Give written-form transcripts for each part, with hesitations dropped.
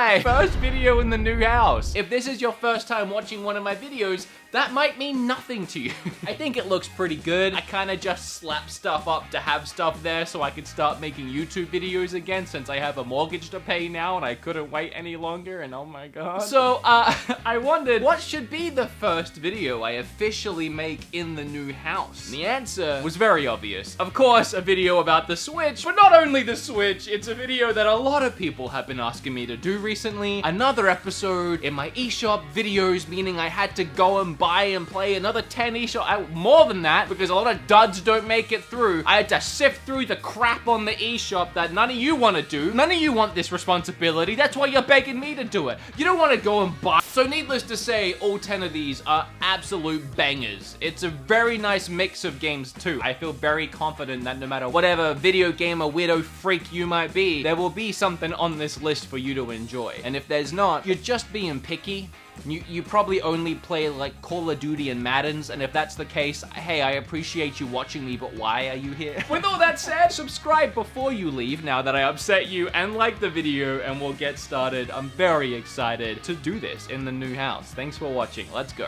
my first video in the new house. If this is your first time watching one of my videos, that might mean nothing to you. I think it looks pretty good. I kind of just slapped stuff up to have stuff there so I could start making YouTube videos again since I have a mortgage to pay now and I couldn't wait any longer, and oh my god. So, I wondered what should be the first video I officially make in the new house? And the answer was very obvious. Of course, a video about the Switch, but not only the Switch, it's a video that a lot of people have been asking me to do recently. Another episode in my eShop videos, meaning I had to go and buy and play another 10 eShop, more than that, because a lot of duds don't make it through. I had to sift through the crap on the eShop that none of you want to do. None of you want this responsibility. That's why you're begging me to do it. You don't want to go and buy. So needless to say, all 10 of these are absolute bangers. It's a very nice mix of games too. I feel very confident that no matter whatever video game or weirdo freak you might be, there will be something on this list for you to enjoy. And if there's not, you're just being picky. You probably only play like Call of Duty and Maddens, and if that's the case, hey, I appreciate you watching me, but why are you here? With all that said, subscribe before you leave now that I upset you, and like the video, and we'll get started. I'm very excited to do this in the new house. Thanks for watching. Let's go.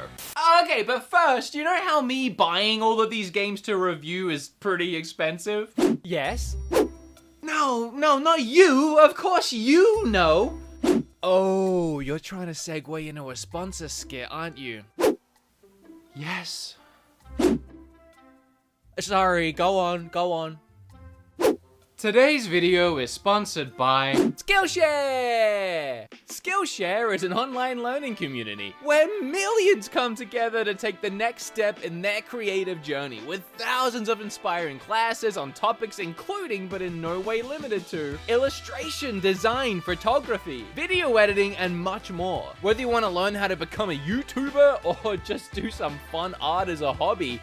Okay, but first, you know how me buying all of these games to review is pretty expensive? Yes. No, not you. Of course you know. Oh, you're trying to segue into a sponsor skit, aren't you? Yes. Sorry, go on. Today's video is sponsored by Skillshare! Skillshare is an online learning community where millions come together to take the next step in their creative journey, with thousands of inspiring classes on topics including, but in no way limited to, illustration, design, photography, video editing, and much more. Whether you want to learn how to become a YouTuber or just do some fun art as a hobby,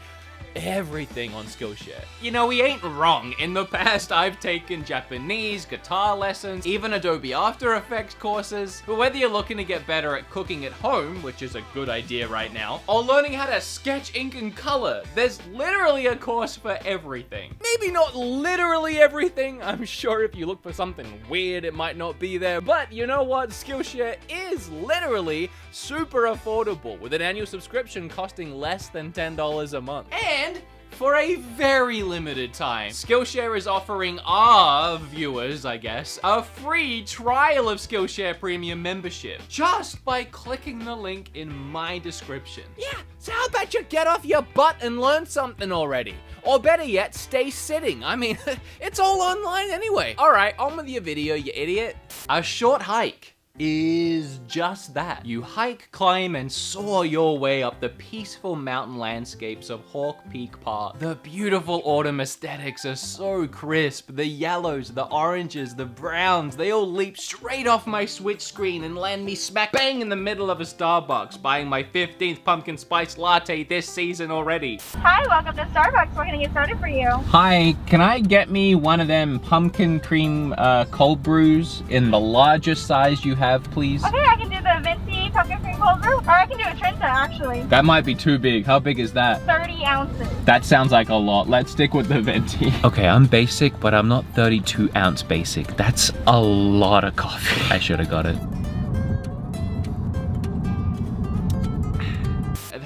everything on Skillshare. You know, we ain't wrong. In the past, I've taken Japanese, guitar lessons, even Adobe After Effects courses. But whether you're looking to get better at cooking at home, which is a good idea right now, or learning how to sketch, ink, and color, there's literally a course for everything. Maybe not literally everything. I'm sure if you look for something weird, it might not be there. But you know what? Skillshare is literally super affordable, with an annual subscription costing less than $10 a month. And for a very limited time, Skillshare is offering our viewers, I guess, a free trial of Skillshare Premium membership just by clicking the link in my description. Yeah, so how about you get off your butt and learn something already? Or better yet, stay sitting. I mean, it's all online anyway. All right, on with your video, you idiot. A short hike is just that. You hike, climb, and soar your way up the peaceful mountain landscapes of Hawk Peak Park. The beautiful autumn aesthetics are so crisp. The yellows, the oranges, the browns, they all leap straight off my Switch screen and land me smack bang in the middle of a Starbucks, buying my 15th pumpkin spice latte this season already. Hi, welcome to Starbucks. We're gonna get started for you. Hi, can I get me one of them pumpkin cream cold brews in the largest size you have, please? Okay, I can do the Venti pumpkin cream cold brew, or I can do a Trenta, actually. That might be too big. How big is that? 30 ounces. That sounds like a lot. Let's stick with the Venti. Okay, I'm basic, but I'm not 32 ounce basic. That's a lot of coffee. I should have got it.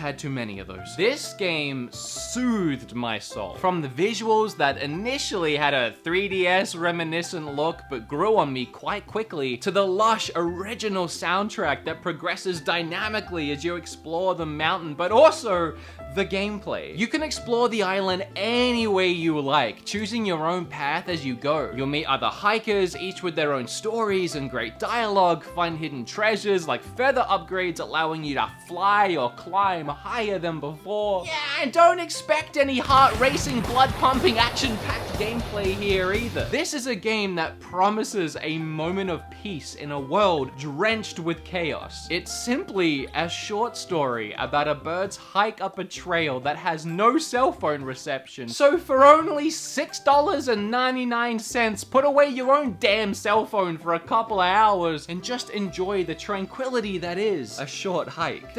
Had too many of those. This game soothed my soul. From the visuals that initially had a 3DS reminiscent look but grew on me quite quickly, to the lush original soundtrack that progresses dynamically as you explore the mountain, but also the gameplay. You can explore the island any way you like, choosing your own path as you go. You'll meet other hikers, each with their own stories and great dialogue, find hidden treasures like feather upgrades allowing you to fly or climb higher than before. Yeah, and don't expect any heart-racing, blood-pumping, action-packed gameplay here either. This is a game that promises a moment of peace in a world drenched with chaos. It's simply a short story about a bird's hike up a trail that has no cell phone reception. So for only $6.99, put away your own damn cell phone for a couple of hours and just enjoy the tranquility that is a short hike.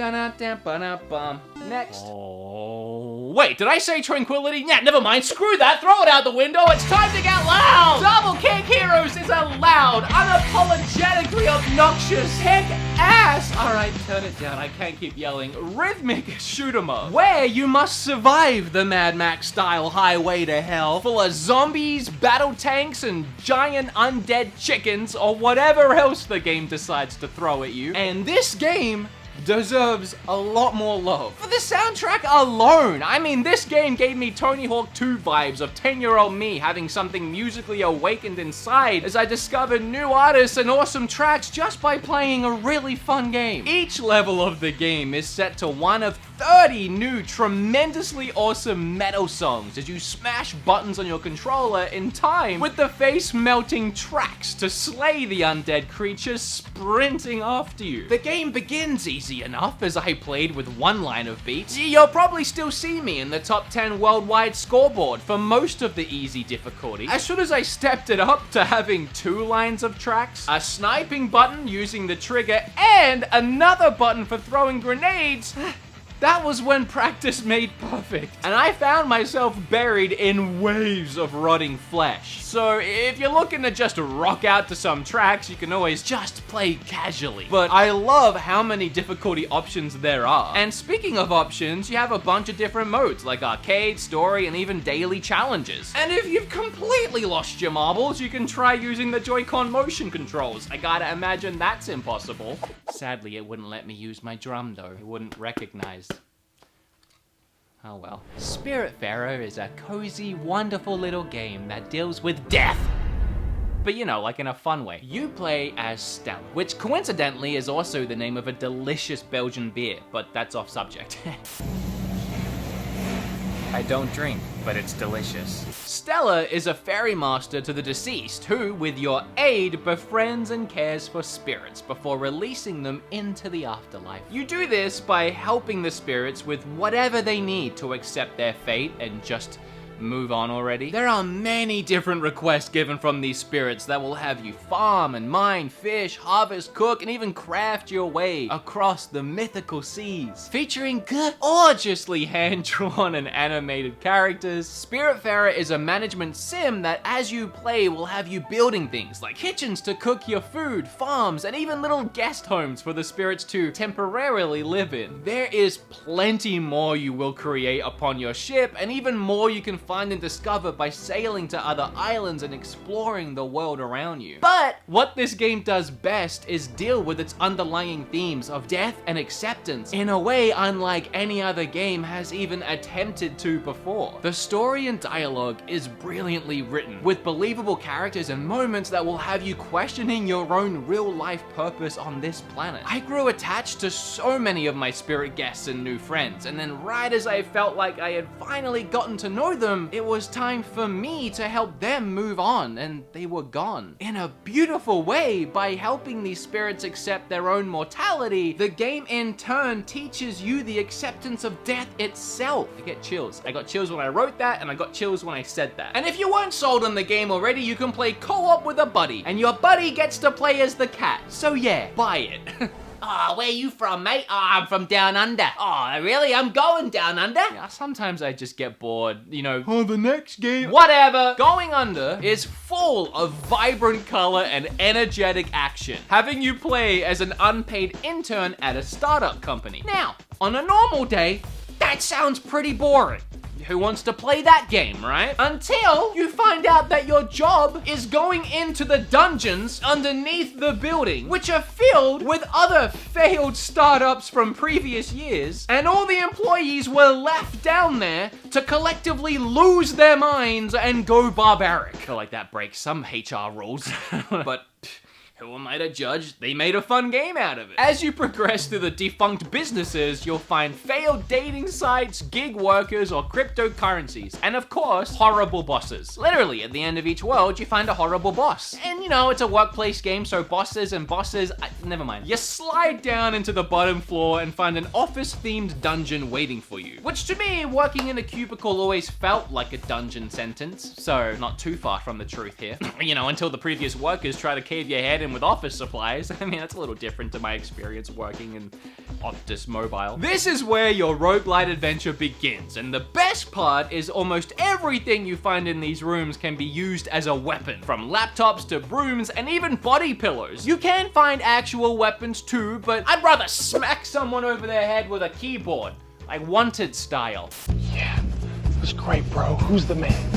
Next. Oh. wait, did I say tranquility? Yeah, never mind, screw that, throw it out the window, it's time to get loud! Double Kick Heroes is a loud, unapologetically obnoxious, kick-ass, alright, turn it down, I can't keep yelling, rhythmic shoot 'em up, where you must survive the Mad Max-style highway to hell, full of zombies, battle tanks, and giant undead chickens, or whatever else the game decides to throw at you. And this game deserves a lot more love. For the soundtrack alone, I mean, this game gave me Tony Hawk 2 vibes of 10-year-old me having something musically awakened inside as I discovered new artists and awesome tracks just by playing a really fun game. Each level of the game is set to one of 30 new tremendously awesome metal songs as you smash buttons on your controller in time with the face-melting tracks to slay the undead creatures sprinting after you. The game begins easy enough as I played with one line of beats. You'll probably still see me in the top 10 worldwide scoreboard for most of the easy difficulty. As soon as I stepped it up to having 2 lines of tracks, a sniping button using the trigger, and another button for throwing grenades, that was when practice made perfect. And I found myself buried in waves of rotting flesh. So if you're looking to just rock out to some tracks, you can always just play casually. But I love how many difficulty options there are. And speaking of options, you have a bunch of different modes like arcade, story, and even daily challenges. And if you've completely lost your marbles, you can try using the Joy-Con motion controls. I gotta imagine that's impossible. Sadly, it wouldn't let me use my drum though. It wouldn't recognize. Oh well. Spiritfarer is a cozy, wonderful little game that deals with death. But you know, like in a fun way. You play as Stella, which coincidentally is also the name of a delicious Belgian beer, but that's off subject. I don't drink, but it's delicious. Stella is a fairy master to the deceased who, with your aid, befriends and cares for spirits before releasing them into the afterlife. You do this by helping the spirits with whatever they need to accept their fate and just move on already. There are many different requests given from these spirits that will have you farm and mine, fish, harvest, cook, and even craft your way across the mythical seas. Featuring gorgeously hand-drawn and animated characters, Spiritfarer is a management sim that as you play will have you building things like kitchens to cook your food, farms, and even little guest homes for the spirits to temporarily live in. There is plenty more you will create upon your ship, and even more you can find and discover by sailing to other islands and exploring the world around you. But what this game does best is deal with its underlying themes of death and acceptance in a way unlike any other game has even attempted to before. The story and dialogue is brilliantly written, with believable characters and moments that will have you questioning your own real-life purpose on this planet. I grew attached to so many of my spirit guests and new friends, and then right as I felt like I had finally gotten to know them, it was time for me to help them move on, and they were gone. In a beautiful way, by helping these spirits accept their own mortality, the game in turn teaches you the acceptance of death itself. I get chills. I got chills when I wrote that, and I got chills when I said that. And if you weren't sold on the game already, you can play co-op with a buddy, and your buddy gets to play as the cat. So yeah, buy it. Oh, where you from, mate? Oh, I'm from down under. Oh, really? I'm going down under? Yeah, sometimes I just get bored, you know. Oh, the next game. Whatever. Going Under is full of vibrant color and energetic action, having you play as an unpaid intern at a startup company. Now, on a normal day, that sounds pretty boring. Who wants to play that game, right? Until you find out that your job is going into the dungeons underneath the building, which are filled with other failed startups from previous years, and all the employees were left down there to collectively lose their minds and go barbaric. I feel like that breaks some HR rules, but who am I to judge? They made a fun game out of it. As you progress through the defunct businesses, you'll find failed dating sites, gig workers, or cryptocurrencies. And of course, horrible bosses. Literally, at the end of each world, you find a horrible boss. And you know, it's a workplace game, so bosses, never mind. You slide down into the bottom floor and find an office-themed dungeon waiting for you. Which to me, working in a cubicle always felt like a dungeon sentence. So, not too far from the truth here. You know, until the previous workers try to cave your head in with office supplies. I mean, that's a little different to my experience working in Optus Mobile. This is where your roguelite adventure begins, and the best part is almost everything you find in these rooms can be used as a weapon, from laptops to brooms and even body pillows. You can find actual weapons too, but I'd rather smack someone over their head with a keyboard, like Wanted style. Yeah, that's great, bro. Who's the man?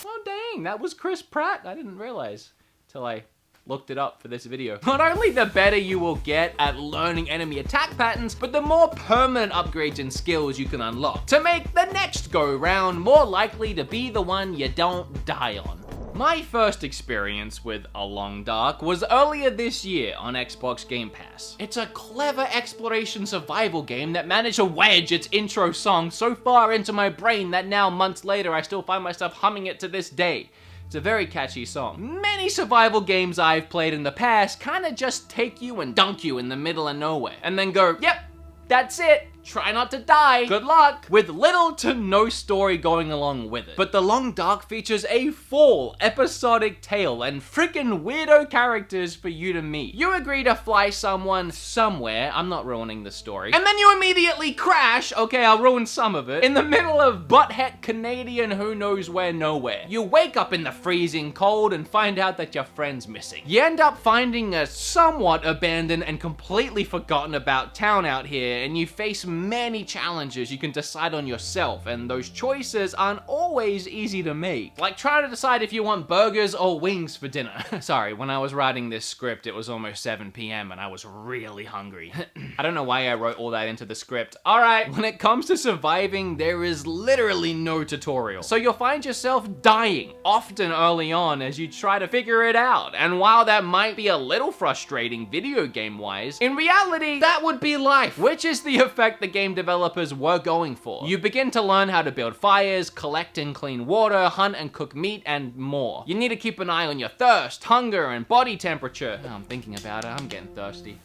Oh dang, that was Chris Pratt. I didn't realize till I looked it up for this video. Not only the better you will get at learning enemy attack patterns, but the more permanent upgrades and skills you can unlock to make the next go round more likely to be the one you don't die on. My first experience with A Long Dark was earlier this year on Xbox Game Pass. It's a clever exploration survival game that managed to wedge its intro song so far into my brain that now, months later, I still find myself humming it to this day. It's a very catchy song. Many survival games I've played in the past kinda just take you and dunk you in the middle of nowhere, and then go, yep, that's it. Try not to die. Good luck. With little to no story going along with it. But The Long Dark features a full episodic tale and freaking weirdo characters for you to meet. You agree to fly someone somewhere, I'm not ruining the story, and then you immediately crash, okay, I'll ruin some of it, in the middle of butthead Canadian who knows where nowhere. You wake up in the freezing cold and find out that your friend's missing. You end up finding a somewhat abandoned and completely forgotten about town out here, and you face many challenges you can decide on yourself, and those choices aren't always easy to make. Like trying to decide if you want burgers or wings for dinner. Sorry, when I was writing this script, it was almost 7 p.m. and I was really hungry. I don't know why I wrote all that into the script. Alright, when it comes to surviving, there is literally no tutorial. So you'll find yourself dying, often early on, as you try to figure it out. And while that might be a little frustrating video game-wise, in reality, that would be life, which is the effect the game developers were going for. You begin to learn how to build fires, collect and clean water, hunt and cook meat, and more. You need to keep an eye on your thirst, hunger, and body temperature. Oh, I'm thinking about it, I'm getting thirsty.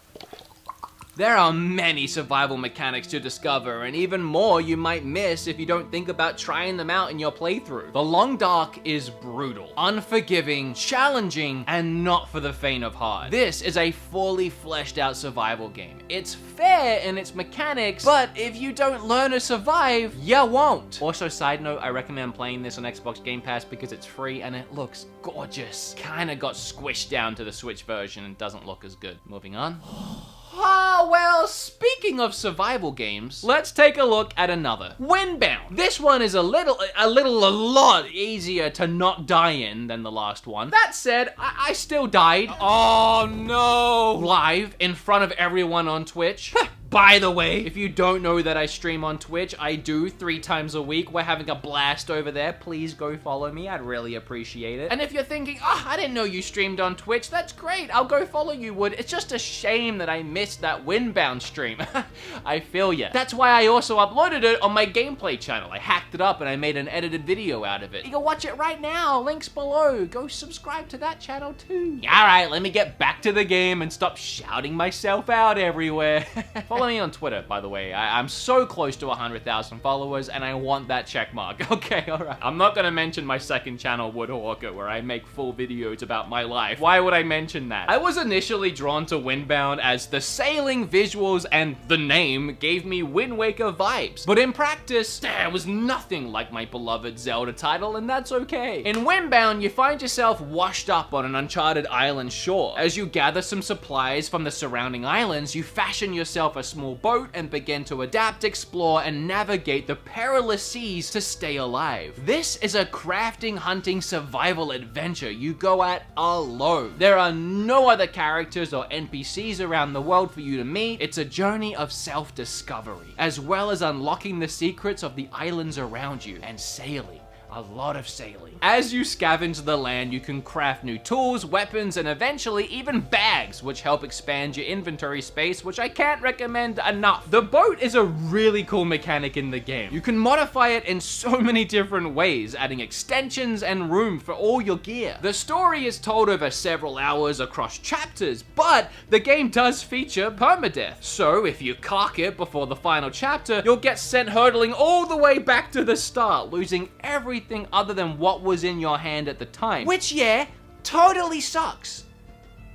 There are many survival mechanics to discover, and even more you might miss if you don't think about trying them out in your playthrough. The Long Dark is brutal, unforgiving, challenging, and not for the faint of heart. This is a fully fleshed out survival game. It's fair in its mechanics, but if you don't learn to survive, you won't. Also, side note, I recommend playing this on Xbox Game Pass because it's free and it looks gorgeous. Kinda got squished down to the Switch version and doesn't look as good. Moving on. Ah, well, speaking of survival games, let's take a look at another. Windbound. This one is a lot easier to not die in than the last one. That said, I still died. Oh no! Live in front of everyone on Twitch. By the way, if you don't know that I stream on Twitch, I do 3 times a week. We're having a blast over there. Please go follow me. I'd really appreciate it. And if you're thinking, oh, I didn't know you streamed on Twitch, that's great. I'll go follow you, Wood. It's just a shame that I missed that Windbound stream. I feel ya. That's why I also uploaded it on my gameplay channel. I hacked it up and I made an edited video out of it. You can watch it right now. Links below. Go subscribe to that channel too. Alright, let me get back to the game and stop shouting myself out everywhere. Follow me on Twitter, by the way. I'm so close to 100,000 followers, and I want that check mark. Okay, alright. I'm not gonna mention my second channel, Woodhawker, where I make full videos about my life. Why would I mention that? I was initially drawn to Windbound as the sailing visuals and the name gave me Wind Waker vibes. But in practice, there was nothing like my beloved Zelda title, and that's okay. In Windbound, you find yourself washed up on an uncharted island shore. As you gather some supplies from the surrounding islands, you fashion yourself a small boat and begin to adapt, explore, and navigate the perilous seas to stay alive. This is a crafting, hunting, survival adventure you go at alone. There are no other characters or NPCs around the world for you to meet. It's a journey of self-discovery, as well as unlocking the secrets of the islands around you and sailing. A lot of sailing. As you scavenge the land, you can craft new tools, weapons, and eventually even bags, which help expand your inventory space, which I can't recommend enough. The boat is a really cool mechanic in the game. You can modify it in so many different ways, adding extensions and room for all your gear. The story is told over several hours across chapters, but the game does feature permadeath. So if you cock it before the final chapter, you'll get sent hurtling all the way back to the start, losing everything other than what was in your hand at the time. Which, yeah, totally sucks.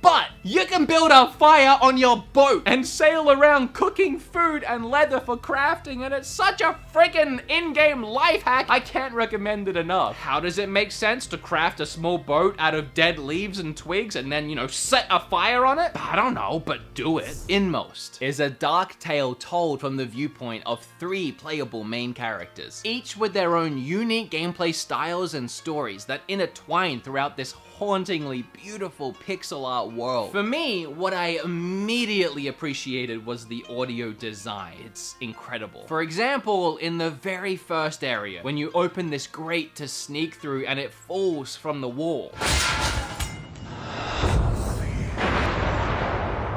But you can build a fire on your boat and sail around cooking food and leather for crafting, and it's such a friggin' in-game life hack, I can't recommend it enough. How does it make sense to craft a small boat out of dead leaves and twigs and then, you know, set a fire on it? I don't know, but do it. Inmost is a dark tale told from the viewpoint of 3 playable main characters, each with their own unique gameplay styles and stories that intertwine throughout this hauntingly beautiful pixel art world. For me, what I immediately appreciated was the audio design. It's incredible. For example, in the very first area, when you open this grate to sneak through and it falls from the wall.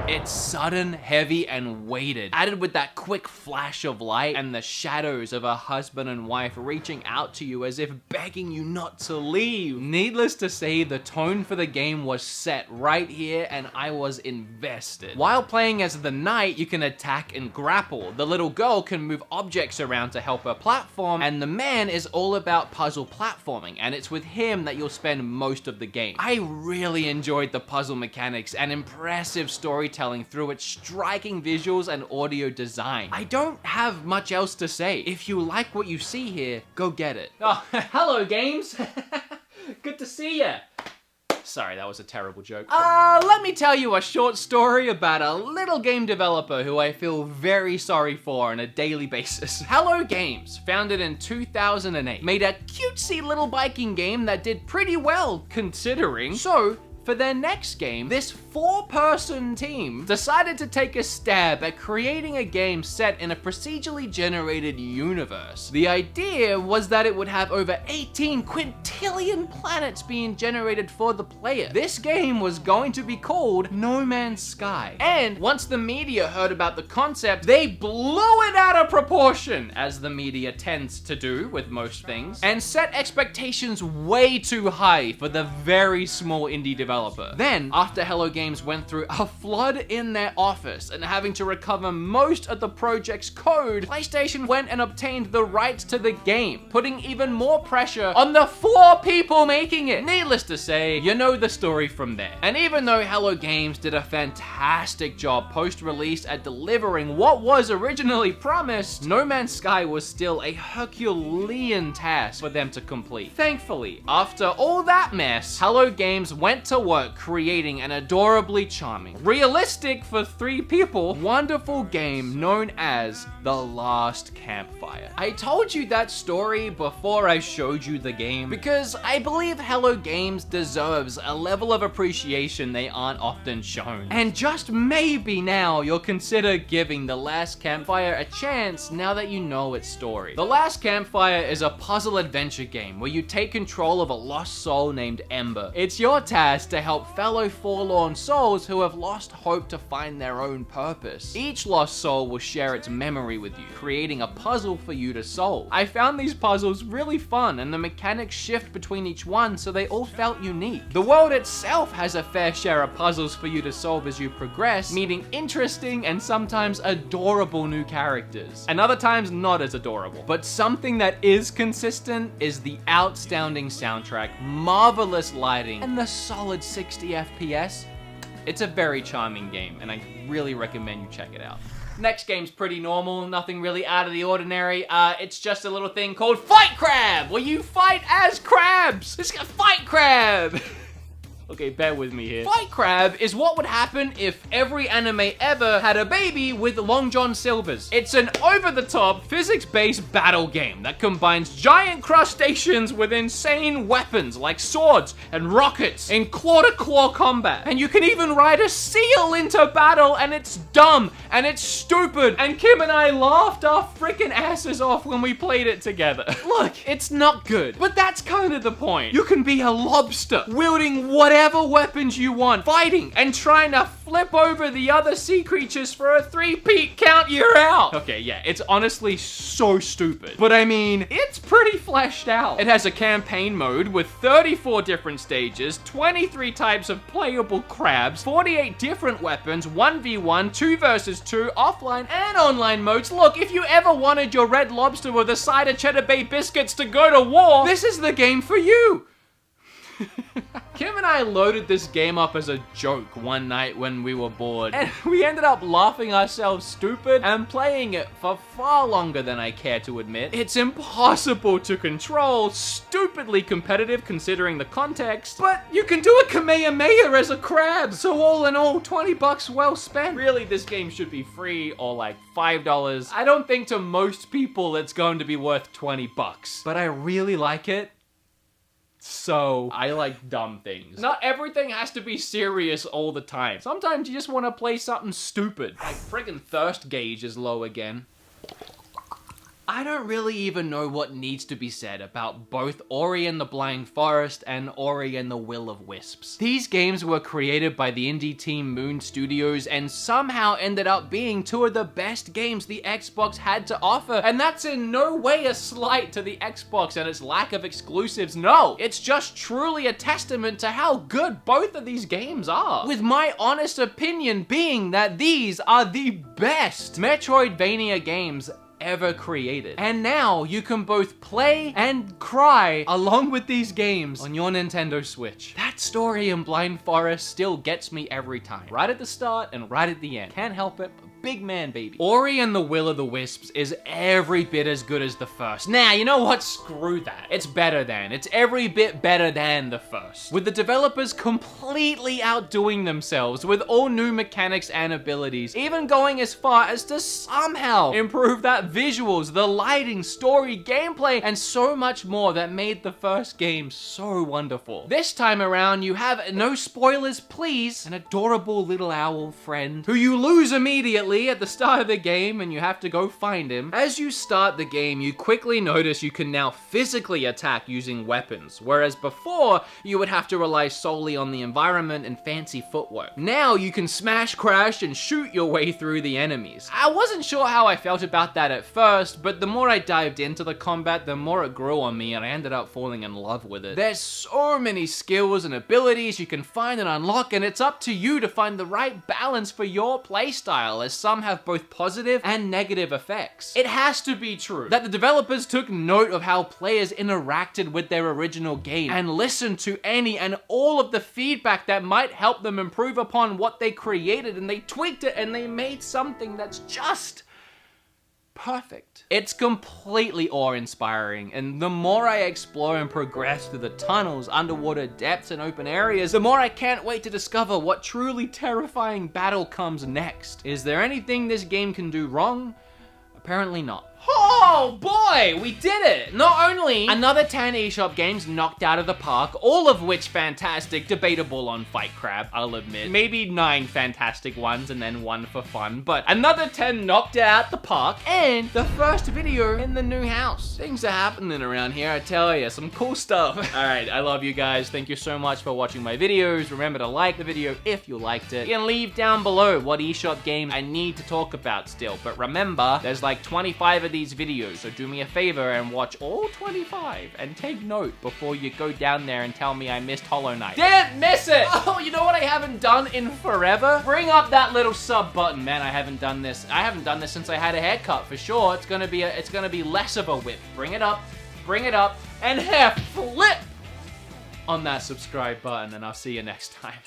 It's sudden, heavy, and weighted, added with that quick flash of light and the shadows of a husband and wife reaching out to you as if begging you not to leave. Needless to say, the tone for the game was set right here and I was invested. While playing as the knight, you can attack and grapple. The little girl can move objects around to help her platform, and the man is all about puzzle platforming, and it's with him that you'll spend most of the game. I really enjoyed the puzzle mechanics and impressive storytelling through its striking visuals and audio design. I don't have much else to say. If you like what you see here, go get it. Oh, hello games. Good to see ya. Sorry, that was a terrible joke. Let me tell you a short story about a little game developer who I feel very sorry for on a daily basis. Hello Games, founded in 2008, made a cutesy little biking game that did pretty well considering. So, for their next game, this 4-person team decided to take a stab at creating a game set in a procedurally generated universe. The idea was that it would have over 18 quintillion planets being generated for the player. This game was going to be called No Man's Sky. And once the media heard about the concept, they blew it out of proportion, as the media tends to do with most things, and set expectations way too high for the very small indie developer. Then, after Hello Games went through a flood in their office and having to recover most of the project's code, PlayStation went and obtained the rights to the game, putting even more pressure on the 4 people making it. Needless to say, you know the story from there. And even though Hello Games did a fantastic job post-release at delivering what was originally promised, No Man's Sky was still a Herculean task for them to complete. Thankfully, after all that mess, Hello Games went to work creating an adorably charming, realistic for 3 people, wonderful game known as The Last Campfire. I told you that story before I showed you the game because I believe Hello Games deserves a level of appreciation they aren't often shown. And just maybe now you'll consider giving The Last Campfire a chance now that you know its story. The Last Campfire is a puzzle adventure game where you take control of a lost soul named Ember. It's your task to help fellow forlorn souls who have lost hope to find their own purpose. Each lost soul will share its memory with you, creating a puzzle for you to solve. I found these puzzles really fun, and the mechanics shift between each one so they all felt unique. The world itself has a fair share of puzzles for you to solve as you progress, meeting interesting and sometimes adorable new characters, and other times not as adorable. But something that is consistent is the outstanding soundtrack, marvelous lighting, and the solid 60 FPS. It's a very charming game, and I really recommend you check it out. Next game's pretty normal, nothing really out of the ordinary. It's just a little thing called Fight Crab, where you fight as crabs. It's a Fight Crab. Okay, bear with me here. Fight Crab is what would happen if every anime ever had a baby with Long John Silvers. It's an over-the-top, physics-based battle game that combines giant crustaceans with insane weapons like swords and rockets in claw-to-claw combat. And you can even ride a seal into battle, and it's dumb, and it's stupid, and Kim and I laughed our freaking asses off when we played it together. Look, it's not good, but that's kind of the point. You can be a lobster, wielding whatever weapons you want, fighting and trying to flip over the other sea creatures for a 3-peat count, you're out. Okay, yeah, it's honestly so stupid. But I mean, it's pretty fleshed out. It has a campaign mode with 34 different stages, 23 types of playable crabs, 48 different weapons, 1v1, 2 versus 2, offline and online modes. Look, if you ever wanted your red lobster with a side of Cheddar Bay biscuits to go to war, this is the game for you. Kim and I loaded this game up as a joke one night when we were bored, and we ended up laughing ourselves stupid and playing it for far longer than I care to admit. It's impossible to control, stupidly competitive considering the context, but you can do a Kamehameha as a crab, so all in all, 20 bucks well spent. Really, this game should be free or like $5. I don't think to most people it's going to be worth 20 bucks, but I really like it. So, I like dumb things. Not everything has to be serious all the time. Sometimes you just want to play something stupid. My friggin' thirst gauge is low again. I don't really even know what needs to be said about both Ori and the Blind Forest and Ori and the Will of Wisps. These games were created by the indie team Moon Studios and somehow ended up being two of the best games the Xbox had to offer. And that's in no way a slight to the Xbox and its lack of exclusives. No, it's just truly a testament to how good both of these games are. With my honest opinion being that these are the best Metroidvania games ever created. And now you can both play and cry along with these games on your Nintendo Switch. That story in Blind Forest still gets me every time. Right at the start and right at the end. Can't help it, but big man baby. Ori and the Will of the Wisps is every bit as good as the first. Nah, you know what? Screw that. It's better than. It's every bit better than the first. With the developers completely outdoing themselves with all new mechanics and abilities, even going as far as to somehow improve that visuals, the lighting, story, gameplay, and so much more that made the first game so wonderful. This time around, you have, no spoilers please, an adorable little owl friend who you lose immediately at the start of the game and you have to go find him. As you start the game, you quickly notice you can now physically attack using weapons, whereas before, you would have to rely solely on the environment and fancy footwork. Now you can smash, crash, and shoot your way through the enemies. I wasn't sure how I felt about that at first, but the more I dived into the combat, the more it grew on me and I ended up falling in love with it. There's so many skills and abilities you can find and unlock, and it's up to you to find the right balance for your playstyle, as some have both positive and negative effects. It has to be true that the developers took note of how players interacted with their original game and listened to any and all of the feedback that might help them improve upon what they created, and they tweaked it and they made something that's just perfect. It's completely awe-inspiring, and the more I explore and progress through the tunnels, underwater depths, and open areas, the more I can't wait to discover what truly terrifying battle comes next. Is there anything this game can do wrong? Apparently not. Oh boy, we did it! Not only another 10 eShop games knocked out of the park, all of which fantastic, debatable on Fight Crab, I'll admit. Maybe 9 fantastic ones and then 1 for fun, but another 10 knocked out the park, and the first video in the new house. Things are happening around here, I tell you, some cool stuff. Alright, I love you guys. Thank you so much for watching my videos. Remember to like the video if you liked it, and leave down below what eShop games I need to talk about still. But remember, there's like 25 of these videos, so do me a favor and watch all 25 and take note before you go down there and tell me I missed Hollow Knight. Didn't miss it! Oh, you know what I haven't done in forever? Bring up that little sub button. Man, I haven't done this since I had a haircut for sure. It's gonna be less of a whip. Bring it up, and hair flip on that subscribe button, and I'll see you next time.